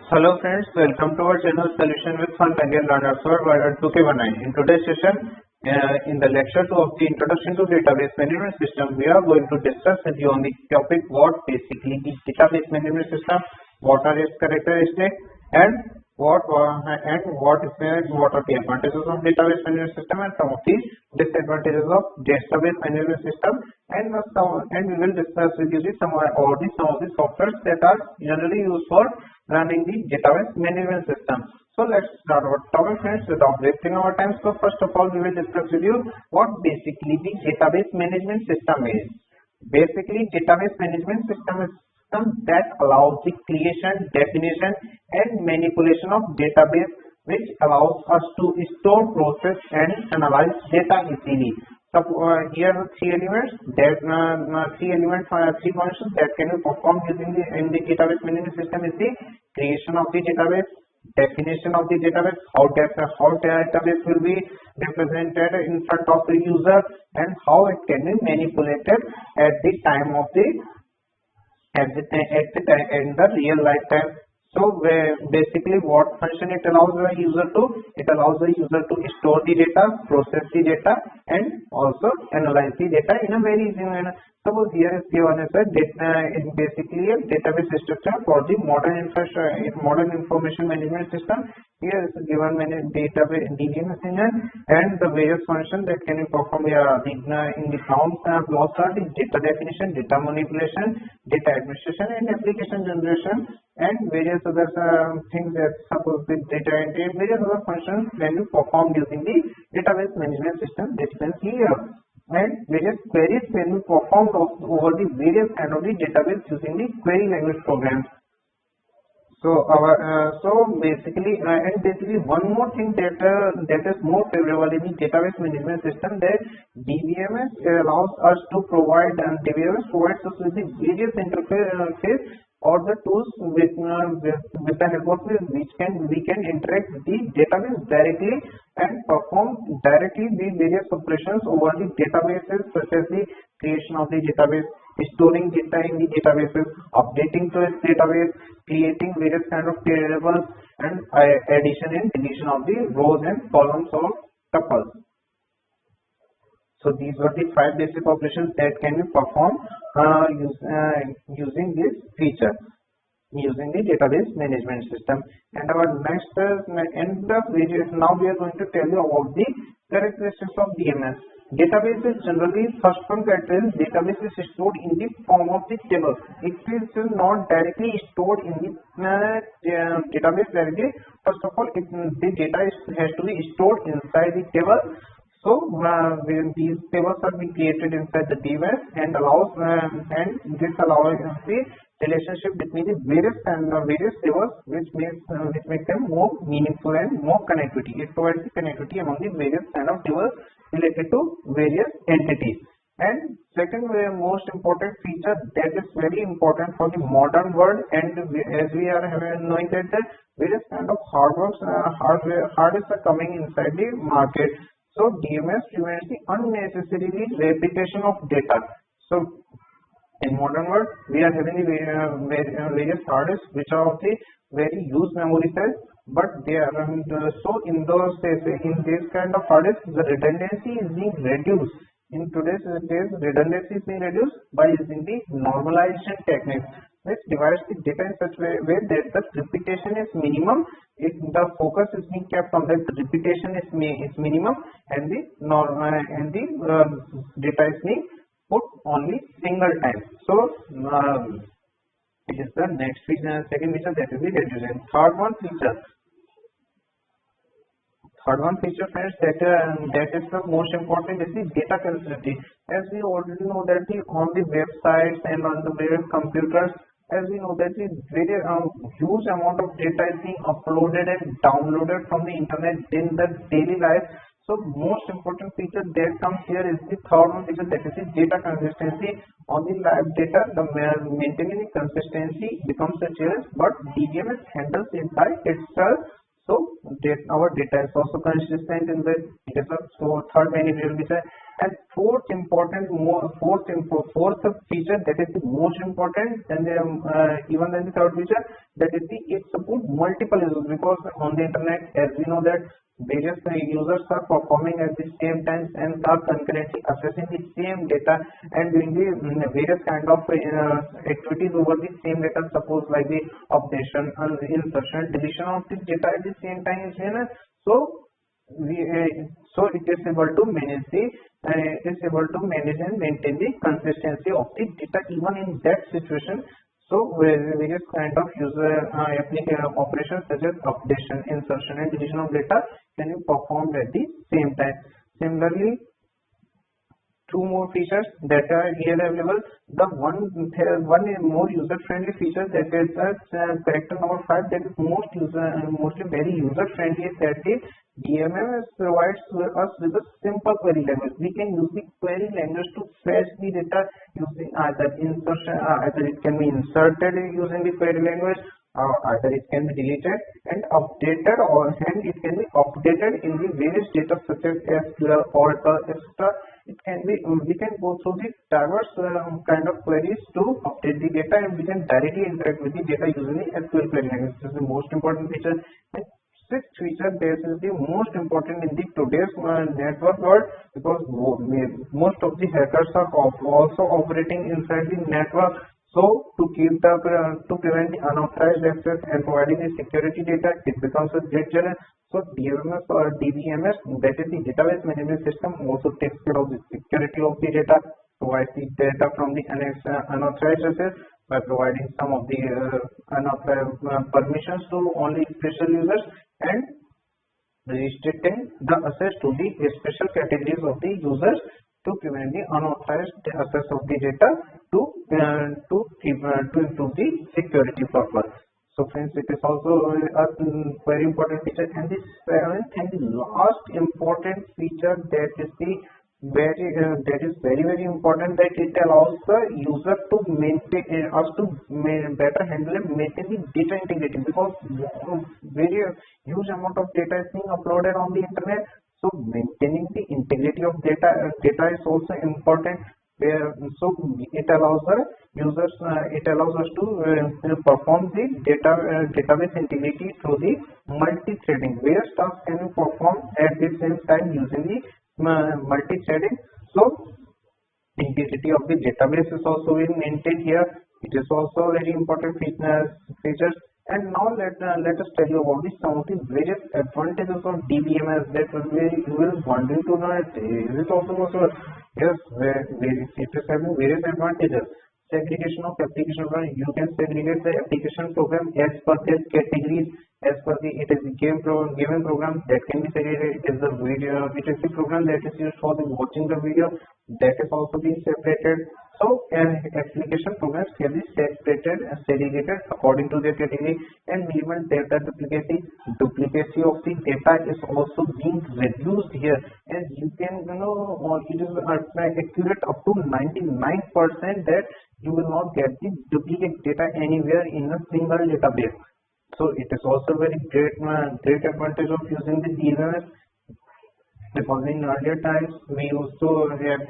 Hello friends, welcome to our channel Solution with Fun Again Learner for Word 2K19. In today's session, in the lecture 2 of the Introduction to Database Management System, we are going to discuss with you on the topic what basically the database management system, what are its characteristics, and what are the advantages of database management system and some of the disadvantages of database management system, and we will discuss with you some of the softwares that are generally used for running the database management system. So let's start our topic, friends, without wasting our time. So first of all, we will discuss with you what basically the database management system is. Basically, database management system is system that allows the creation, definition, and manipulation of database, which allows us to store, process, and analyze data easily. So here are three elements three functions that can be performed using in the database management system is the creation of the database, definition of the database, how database will be represented in front of the user, and how it can be manipulated at the time of the in the real life time. So basically what function it allows the user to? It allows the user to store the data, process the data, and also analyze the data in a very easy manner. Suppose here is given as a basically a database structure for the modern information management system. Here is given database DBMS engine and the various functions that can be performed in the clause are the data definition, data manipulation, data administration, and application generation, and various other things that suppose the data entry and various other functions can be performed using the database management system that you can see here. And various queries can be performed over the various kind of the database using the query language programs. So basically one more thing that is more favorable in the database management system, that DBMS allows us to provide DBMS provides us with the various interface or the tools with the help of which we can interact with the database directly and perform directly the various operations over the databases, such as the creation of the database, storing data in the databases, updating to its database, creating various kind of tables, and addition and deletion of the rows and columns or tuples. So these were the 5 basic operations that can be performed using this feature, using the database management system. And our next now we are going to tell you about the characteristics of DMS. Database is generally, first one characteristic, database is stored in the form of the table. It is not directly stored in the database directly. First of all, the data has to be stored inside the table. So these tables are being created inside the DBMS and this allows the relationship between the various tables, which makes them more meaningful and more connectivity. It provides the connectivity among the various kind of tables related to various entities. And second most important feature that is very important for the modern world, and as we are knowing that the various kind of hardware are coming inside the market. So DMS prevents the unnecessary replication of data. So in modern world, we are having the various hard disks which are of the very huge memory size, but they are so in this kind of hard disks, the redundancy is being reduced. In today's days, redundancy is being reduced by using the normalization technique, which divides the data in such a way that the repetition is minimum. If the focus is being kept on that, the repetition is minimum, and the data is being put only single time. So it is the next feature, second feature, that is the reduction. Third one feature, friends, that is the most important, is the data consistency. As we already know that on the websites and on the various computers, as we know that the very huge amount of data is being uploaded and downloaded from the internet in the daily life. So most important feature that comes here is the third one feature, that is the data consistency. On the live data, the maintaining the consistency becomes a challenge, but DBMS handles it by itself. So our data is also consistent in the data. So third benefit will be And fourth feature that is the most important than the even than the third feature, that is the it supports multiple users, because on the internet, as we know that various users are performing at the same time and are concurrently accessing the same data and doing the various kind of activities over the same data. Suppose like the updation, insertion, deletion of the data at the same time is here. So it is able to manage and maintain the consistency of the data even in that situation. So various kind of user application operations such as updation, insertion and deletion of data can be performed at the same time. Similarly, two more features that are here available. The one more user friendly feature, that is character number 5, that is mostly very user friendly, that is DMMS provides us with a simple query language. We can use the query language to fetch the data using either either it can be inserted using the query language, or either it can be deleted and updated, and it can be updated in the various data such as SQL, Oracle, etc. It can be we can go through the diverse kind of queries to update the data, and we can directly interact with the data using the SQL query language. This is the most important feature. And sixth feature, this is the most important in the today's network world, because most of the hackers are also operating inside the network. So to prevent the unauthorized access and providing the security data, it becomes a great challenge. So DMS or DBMS, that is the database management system, also takes care of the security of the data, provides the data from the unauthorized access by providing some of the unauthorized permissions to only special users, and restricting the access to the special categories of the users to prevent the unauthorized access of the data to improve the security purpose. So friends, it is also a very important feature. And the seventh and the last important feature, that is very important, that it allows the user to better handle and maintain the data integrity, because very huge amount of data is being uploaded on the internet. So maintaining the integrity of data is also important. So it allows the users, it allows us to perform the database integrity through the multi-threading. Various tasks can be performed at the same time using the multi-threading. So integrity of the database is also being maintained here. It is also very important features. And now let us tell you about some of the various advantages of DBMS that you will wondering to know. Is it also possible? Yes, it is having various advantages. Segregation of application program. You can segregate the application program as per their categories, as per it is a given program that can be segregated. It is the video, it is the program that is used for the watching the video, that is also being separated. So application programs can be separated and segregated according to their category, and minimal data duplicacy. Duplicacy of the data is also being reduced here, and you can it is accurate up to 99% that you will not get the duplicate data anywhere in a single database. So it is also very great advantage of using the DBMS, because in earlier times we used to have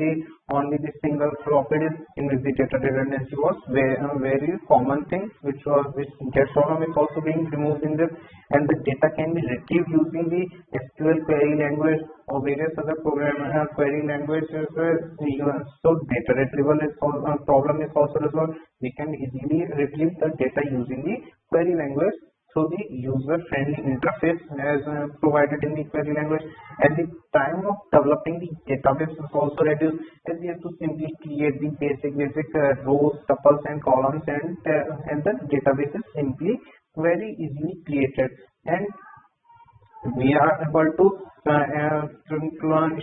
only the single floppy disk, in which the data redundancy was very common thing, which that problem is also being removed in this, and the data can be retrieved using the SQL query language or various other query languages. So data retrieval problem is also resolved. We can easily retrieve the data using the query language through the user-friendly interface as provided in the query language. At the time of developing the database is also reduced, as we have to simply create the basic rows, tuples and columns, and the database is simply very easily created, and we are able to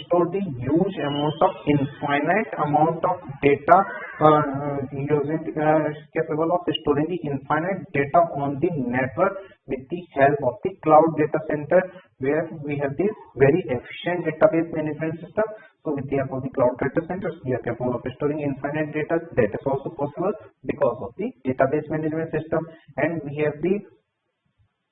store the huge amounts of infinite amount of data capable of storing the infinite data on the network with the help of the cloud data center, where we have this very efficient database management system. So with the help of the cloud data centers, we are capable of storing infinite data. That is also possible because of the database management system. And we have the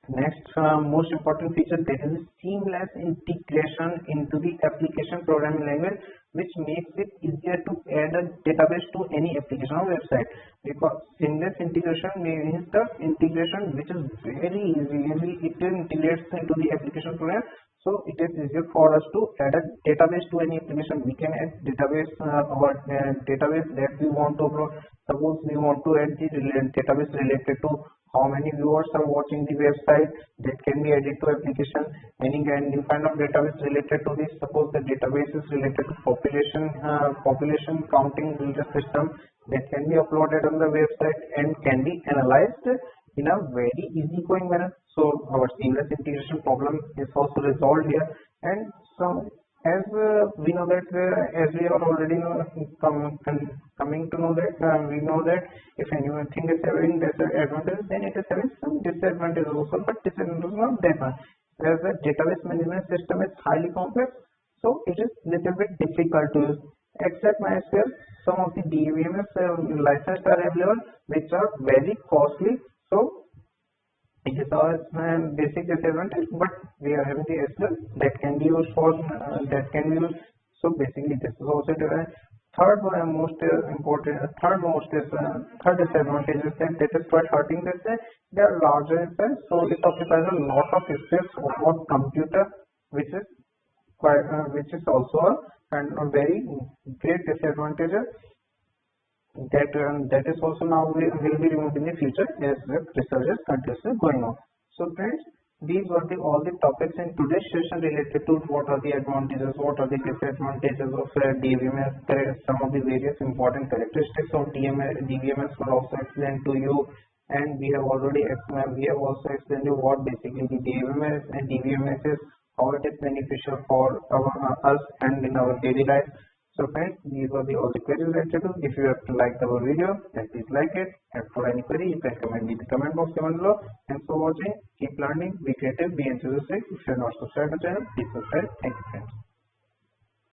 next most important feature, that is seamless integration into the application programming language. which makes it easier to add a database to any application or website. Because seamless integration means the integration which is very easy. It integrates into the application program. So it is easier for us to add a database to any application. We can add database database that we want to upload. Suppose we want to add the database related to how many viewers are watching the website, that can be added to application. Any kind of database related to this. Suppose the database is related to population counting system, that can be uploaded on the website and can be analyzed in a very easygoing manner. So our seamless integration problem is also resolved here. And so as we know that as we are already coming to know that we know that if anything is having disadvantages, then it is having some disadvantages also, but disadvantages not that much. As the database management system is highly complex, so it is little bit difficult to use. Except MySQL, some of the DBMS licenses are available which are very costly. So it is our basic disadvantage, but we are having the SQL that can be used for So basically, this is also the third disadvantage is that is quite hurting. They are larger in size, so it occupies a lot of space for computer, which is also a very great disadvantage. That is also now will be removed in the future as the research is continuously going on. So friends, these were all the topics in today's session related to what are the advantages, what are the disadvantages of DBMS, some of the various important characteristics of DBMS were also explained to you, and we have also explained you what basically the DBMS and DBMS is, how it is beneficial for us and in our daily life. So friends, these were all the queries related to. If you have liked our video, then please like it. And for any query, you can comment in the comment box down below. Thanks for watching. Keep learning, be creative, be enthusiastic. If you are not subscribed to the channel, please subscribe. Thank you friends.